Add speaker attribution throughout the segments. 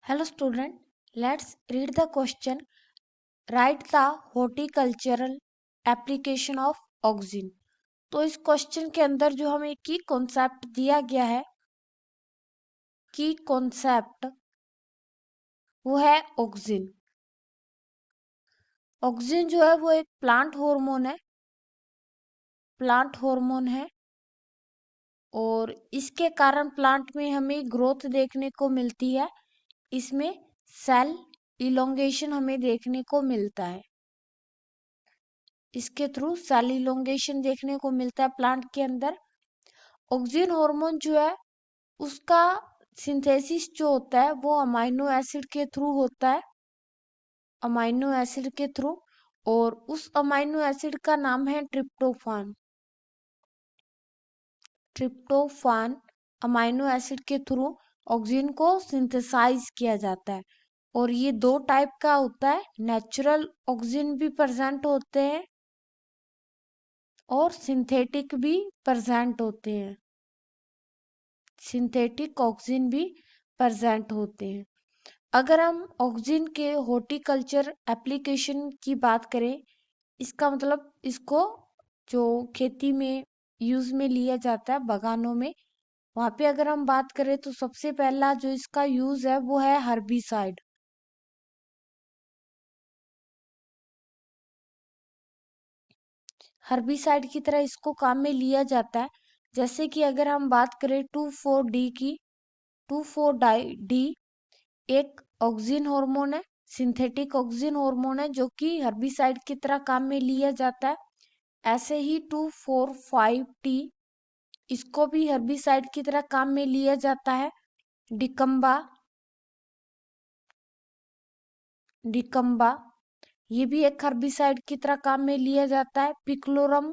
Speaker 1: Hello student, let's read the question. Write the horticultural application of oxygen. तो इस question के अंदर जो हमें की कॉन्सेप्ट दिया गया है, की कॉन्सेप्ट वो है ऑक्सीजन। ऑक्सीजन जो है वो एक प्लांट हार्मोन है और इसके कारण प्लांट में हमें ग्रोथ देखने को मिलती है। इसमें सेल इलोंगेशन हमें देखने को मिलता है। इसके थ्रू सेल इलोंगेशन देखने को मिलता है प्लांट के अंदर। ऑक्सीजन हार्मोन जो है उसका सिंथेसिस जो होता है वो अमाइनो एसिड के थ्रू होता है, अमाइनो एसिड के थ्रू। और उस अमाइनो एसिड का नाम है ट्रिप्टोफान। ट्रिप्टोफान अमाइनो एसिड के थ्रू ऑक्सीजन को सिंथेसाइज किया जाता है। और ये दो टाइप का होता है, नेचुरल ऑक्सीजन भी प्रेजेंट होते हैं और सिंथेटिक भी प्रेजेंट होते हैं। सिंथेटिक ऑक्सीजन भी प्रेजेंट होते हैं। अगर हम ऑक्सीजन के हॉर्टिकल्चर एप्लीकेशन की बात करें, इसका मतलब इसको जो खेती में यूज में लिया जाता है बागानों में, वहां पे अगर हम बात करें तो सबसे पहला जो इसका यूज है वो है हर्बिसाइड। हर्बिसाइड की तरह इसको काम में लिया जाता है। जैसे कि अगर हम बात करें 2,4-D की, 2,4-D एक ऑक्सीजन हार्मोन है, सिंथेटिक ऑक्सीजन हार्मोन है जो कि हर्बिसाइड की तरह काम में लिया जाता है। ऐसे ही 2,4,5-T इसको भी हर्बिसाइड की तरह काम में लिया जाता है। डिकम्बा डिकम्बा ये भी एक हर्बिसाइड की तरह काम में लिया जाता है। पिक्लोरम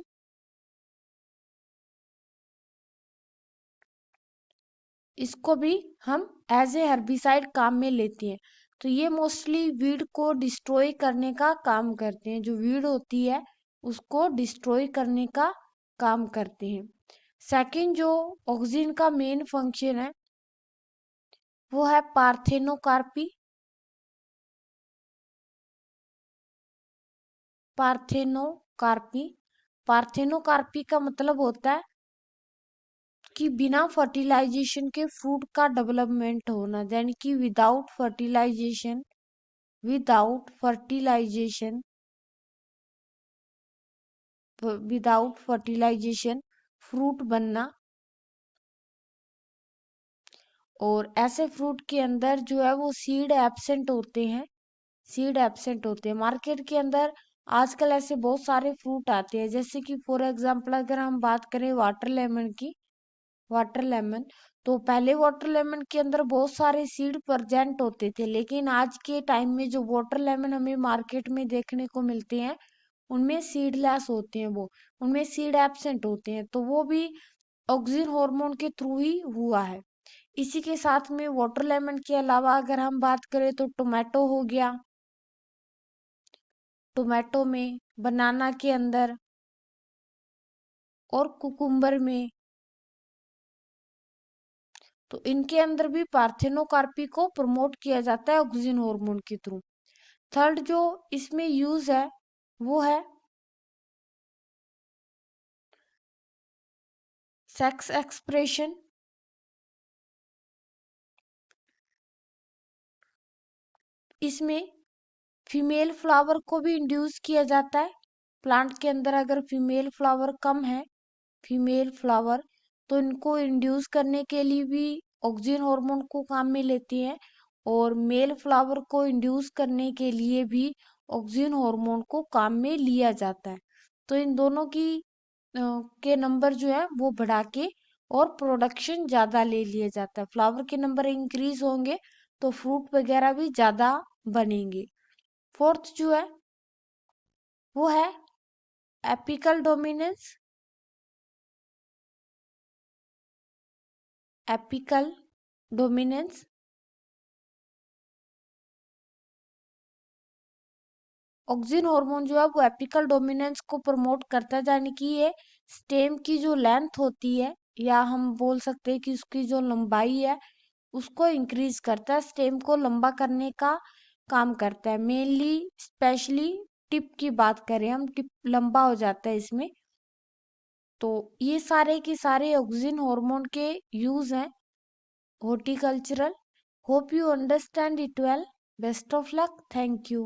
Speaker 1: इसको भी हम एज ए हर्बिसाइड काम में लेते हैं। तो ये मोस्टली वीड को डिस्ट्रॉय करने का काम करते हैं, जो वीड होती है उसको डिस्ट्रॉय करने का काम करते हैं। सेकंड जो ऑक्सीजन का मेन फंक्शन है वो है पार्थेनोकार्पी। पार्थेनोकार्पी पार्थेनोकार्पी का मतलब होता है कि बिना फर्टिलाइजेशन के फ्रूट का डेवलपमेंट होना, यानी कि विदाउट फर्टिलाइजेशन फ्रूट बनना। और ऐसे फ्रूट के अंदर जो है वो सीड एब्सेंट होते हैं मार्केट के अंदर। आजकल ऐसे बहुत सारे फ्रूट आते हैं, जैसे कि फॉर एग्जांपल अगर हम बात करें वाटर लेमन की, वाटर लेमन, तो पहले वाटर लेमन के अंदर बहुत सारे सीड प्रेजेंट होते थे, लेकिन आज के टाइम में जो वाटर लेमन हमें मार्केट में देखने को मिलते हैं उनमें सीडलेस होते हैं, वो उनमें सीड एब्सेंट होते हैं। तो वो भी ऑक्सीजन हार्मोन के थ्रू ही हुआ है। इसी के साथ में वाटर लेमन के अलावा अगर हम बात करें तो टोमेटो हो गया, टोमेटो में, बनाना के अंदर और कुकुम्बर में, तो इनके अंदर भी पार्थेनोकार्पी को प्रमोट किया जाता है ऑक्सीजन हार्मोन के थ्रू। थर्ड जो इसमें यूज है वो है सेक्स एक्सप्रेशन। इसमें फीमेल फ्लावर को भी इंड्यूस किया जाता है। प्लांट के अंदर अगर फीमेल फ्लावर कम है, फीमेल फ्लावर, तो इनको इंड्यूस करने के लिए भी ऑक्सीजन हार्मोन को काम में लेती हैं। और मेल फ्लावर को इंड्यूस करने के लिए भी ऑक्सीजन हार्मोन को काम में लिया जाता है। तो इन दोनों के नंबर जो है वो बढ़ा के और प्रोडक्शन ज्यादा ले लिया जाता है। फ्लावर के नंबर इंक्रीज होंगे तो फ्रूट वगैरह भी ज्यादा बनेंगे। फोर्थ जो है वो है apical dominance. Apical dominance oxygen hormone जो है वो एपिकल डोमिनेंस को प्रमोट करता है, यानी कि ये स्टेम की जो लेंथ होती है, या हम बोल सकते हैं कि उसकी जो लंबाई है, उसको इंक्रीज करता है, स्टेम को लंबा करने का काम करता है। मेनली स्पेशली टिप की बात करें हम, टिप लंबा हो जाता है इसमें। तो ये सारे के सारे ऑक्सिन हार्मोन के यूज हैं horticultural. Hope you understand it well. Best of luck. Thank you.